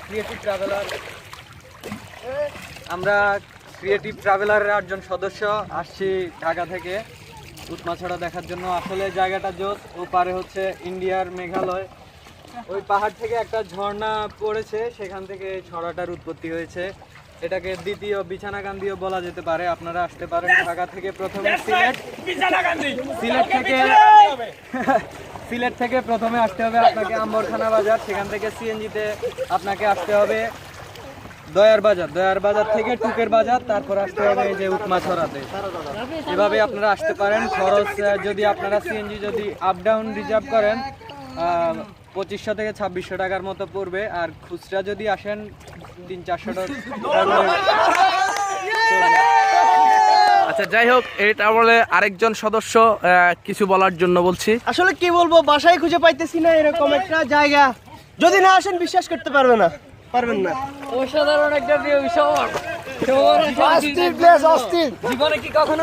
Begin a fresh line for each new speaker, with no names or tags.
Creative ট্রাভেলারের একজন সদস্য আসছি ঢাকা থেকে উৎমাছড়া দেখার জন্য। আসলে জায়গাটা জোস, ওপারে হচ্ছে ইন্ডিয়ার মেঘালয়, ওই পাহাড় থেকে একটা ঝর্ণা পড়েছে, সেখান থেকে এই ছড়াটার উৎপত্তি হয়েছে। এটাকে দ্বিতীয় বিছানাকান্দিও বলা যেতে পারে। আপনারা আসতে পারেন ঢাকা থেকে প্রথমে সিলেট থেকে প্রথমে আসতে হবে আপনাকে আম্বরখানা বাজার, সেখান থেকে সিএনজিতে আপনাকে আসতে হবে দয়ার বাজার থেকে টুকের বাজার, তারপর আসতে হবে এই যে উৎমাছড়াতে। এভাবে আপনারা আসতে পারেন। খরচ যদি আপনারা সিএনজি যদি আপ ডাউন রিজার্ভ করেন 2500 থেকে 2600 টাকার মতো পড়বে, আর খুচরা যদি আসেন 300-400 টাকা।
আচ্ছা, যাই হোক, এটা বলে আরেকজন সদস্য কিছু বলার জন্য বলছি।
আসলে কি বলবো, বাসায় খুঁজে পাইতেছি না এরকম একটা জায়গা। যদি না আসেন বিশ্বাস করতে পারবেন না।
অসাধারণ একটা ভিউ শহর। জীবনে কি কখনো